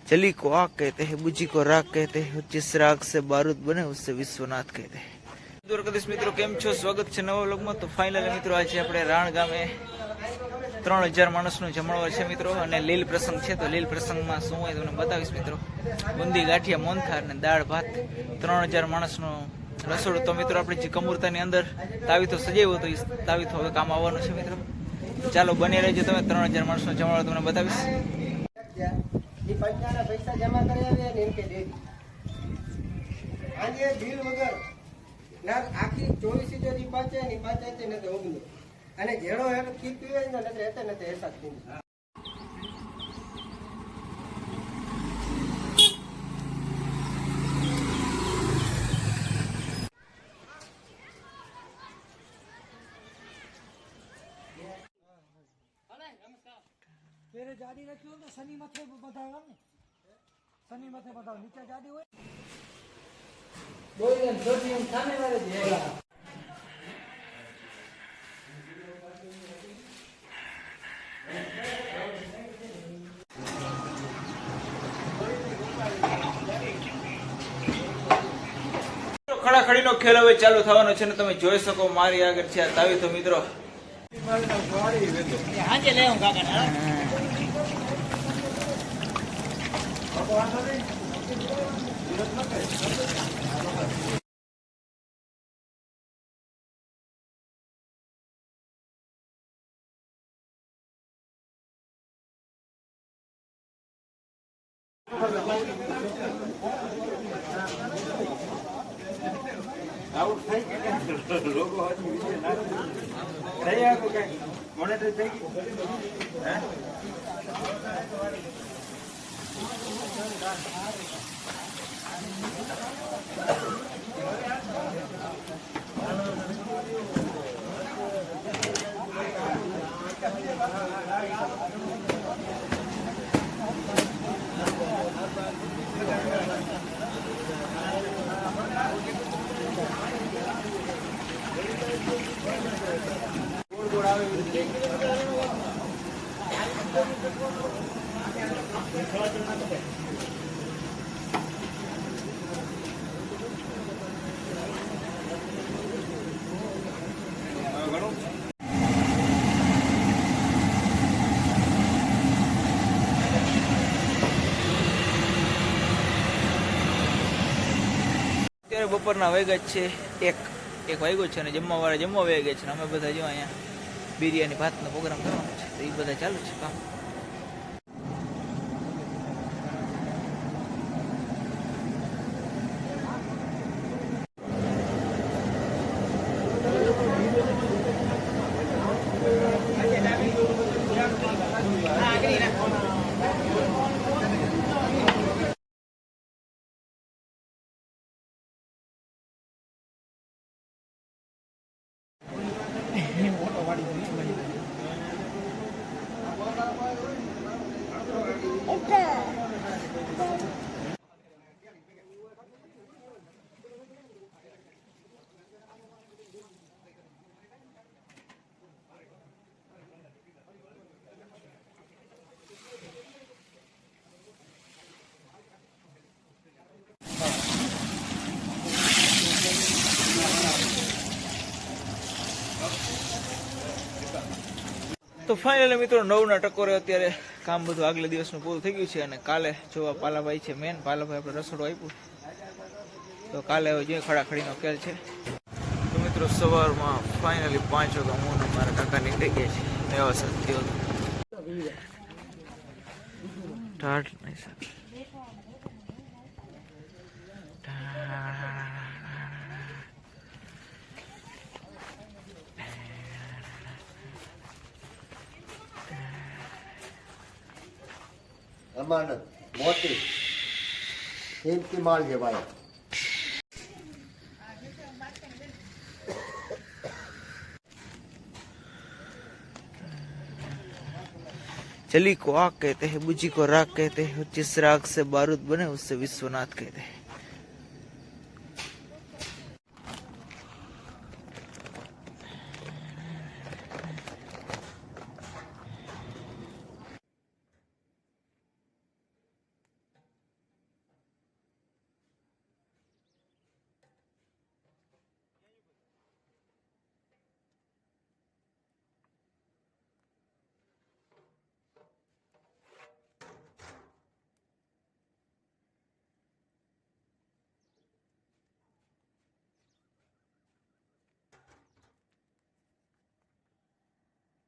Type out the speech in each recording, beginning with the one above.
चली को आग कहते हैं, बुझी को राग कहते हैं, जिस राग से बारूद बने उससे विश्वनाथ कहते हैं। દ્વારકાધીશ મિત્રો કેમ છો? સ્વાગત છે નવા વ્લોગમાં। તો ફાઇનલી મિત્રો આજે આપણે રાણ ગામે 3000 માણસનું જમણવાર છે મિત્રો, અને લીલ પ્રસંગ છે। તો લીલ પ્રસંગમાં શું હોય તમને બતાવીશ મિત્રો। બુંદી ગાંઠિયા મોનથાર ને દાળ ભાત, 3000 માણસનું રસોડું। તો મિત્રો આપણે જે કમૂરતાની અંદર તાવીથો સજાવ્યો તો એ તાવીથો હવે કામ આવવાનું છે મિત્રો। ચાલો બની રહેજો તમે, 3000 માણસનો જમણવાર તમને બતાવીશ। પૈસા જમા કરી આવે ને એમ કે દે આજે બિલ વગર ના આખી 24 સુધી પાછે ની પાછે ને તો ઓગનો અને જેડો હેડ કી પીવે ને એટલે ને એસા થઈ तेरे जाडी रखी हो तो शनि मथे बताओ ने, शनि मथे बताओ नीचे जाडी हो बोल ने छोटी हम सामने वाले दे ખડાખડીનો ખેલ હવે ચાલુ થવાનો છે ને તમે જોઈ શકો મારી આગળ છે તાવીથો મિત્રો। हाजे ले हूं काका ना આઉટ થઈ કે લોગો હતી વિશે ના થઈ આકો કે મોનેટર થઈ ગઈ હે અત્યારે બપોરના વાગ્યા છે એક વાગ્યો છે અને જમવા વાળા જમવા વાગ્યા છે ને અમે બધા જો અહીંયા બિરયાની ભાતનો પ્રોગ્રામ કરવાનો છે તો એ બધા ચાલુ છે કામ। તો ફાઇનલી મિત્રો 9 ટકોરે અત્યારે કામ બધું આગલા દિવસનું પૂરું થઈ ગયું છે અને કાલે જોવા પાલાભાઈ છે મેન પાલાભાઈ આપણે રસોડું આપ્યું તો કાલે હવે જે ખડાખડીનો ખેલ છે। તો મિત્રો સવારમાં ફાઇનલી 5 વાગ્યા હું અને મારા કાકા નીકળી ગયા છે વ્યવસ્થિત થયો ટાટ નહીં સર અમાનત મોતી કિંમતી માલ છે ભાઈ। चली को आग कहते हैं, बुझी को राग कहते हैं, जिस राग से बारूद बने उससे विश्वनाथ कहते हैं।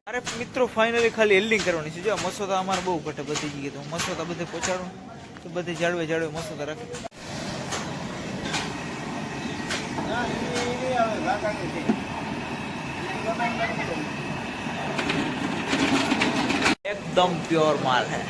અરે મિત્રો ફાઇનલી ખાલી એલ્ડિંગ કરવાની છે. જો મસોદા અમારે બહુ ઘટે બધી જગ્યાએ, તો મસોદા બધે પહોંચાડું તો બધે જાળવે મસોદા રાખી एकदम प्योर माल है.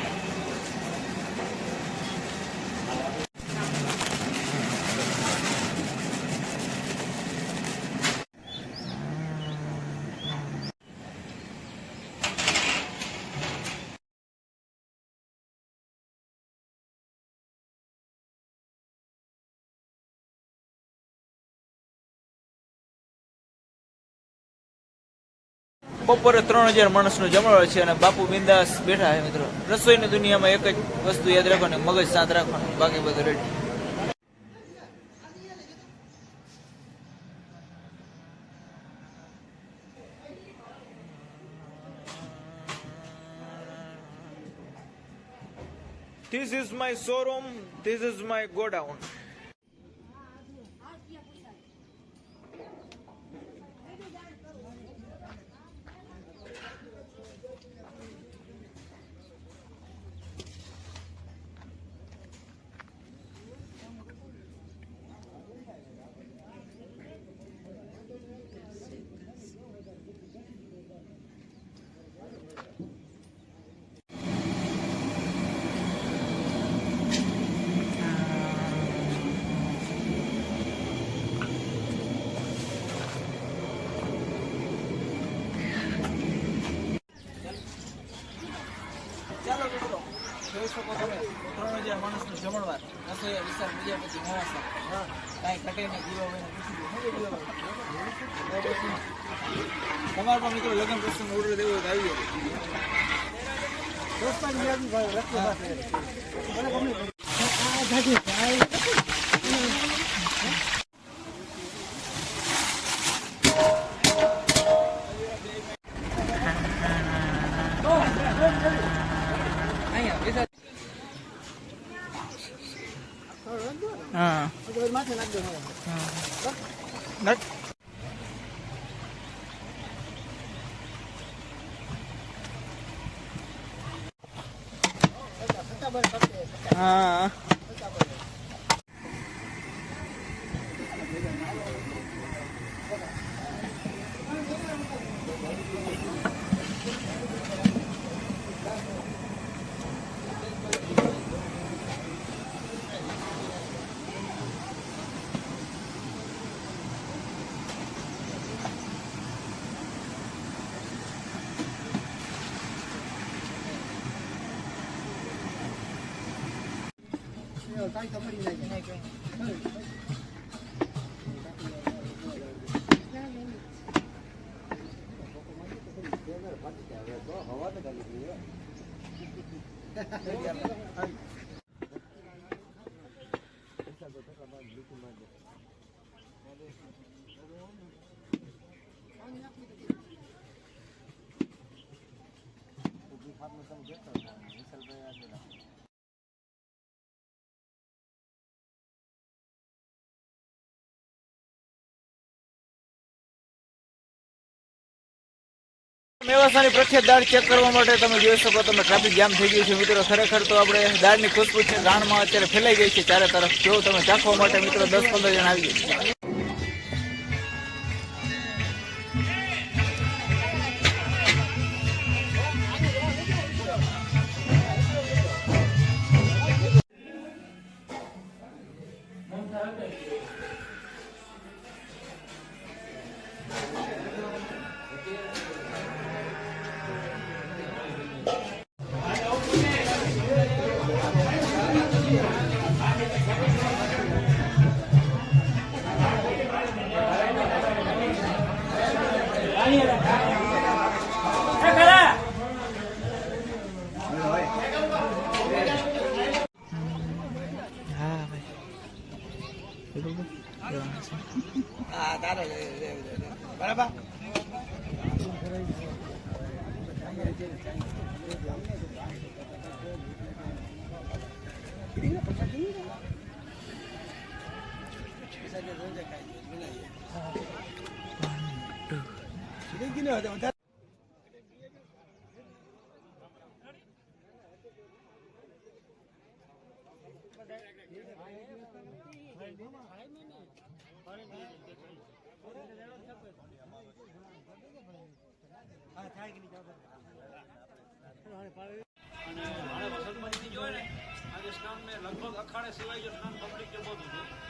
બપોરે 3000 માણસનો જમણવાર છે અને બાપુ બિંદાસ બેઠા છે મિત્રો. રસોઈની દુનિયામાં એક જ વસ્તુ યાદ રાખવાની, મગજ શાંત રાખવાનું, બાકી બધું ready. This is my showroom, this is my godown. ચાલો મિત્રો, જોઈ શકો તમે 3000 માણસનો જમણવાર, રસોઈયા વિશાળ પ્રજાપતિ મોવાસા. કાંઈ ઘટે નહીં, દીવાભાઈને પૂછી દો. તમારે પણ મિત્રો લગ્ન પ્રસંગ ઓર્ડર દેવો હોય તો આવી હા હા કાંઈ ખબર નહીં. મેવાસાની પ્રખ્યાત દાળ ચેક કરવા માટે તમે જોઈ શકો, તમે ટ્રાફિક જામ થઈ ગયું છે મિત્રો. ખરેખર તો આપણે દાળની ખુશ્બુ છે રાણમાં અત્યારે ફેલાઈ ગઈ છે ચારે તરફ. જો તમે ચાખવા માટે મિત્રો 10-15 જણ આવી ગયા છે. બરાબર. અને सलमान जी जो है ना आज स्नान में लगभग अखाड़े सिवाय जो स्नान पब्लिक जो बहुत होती है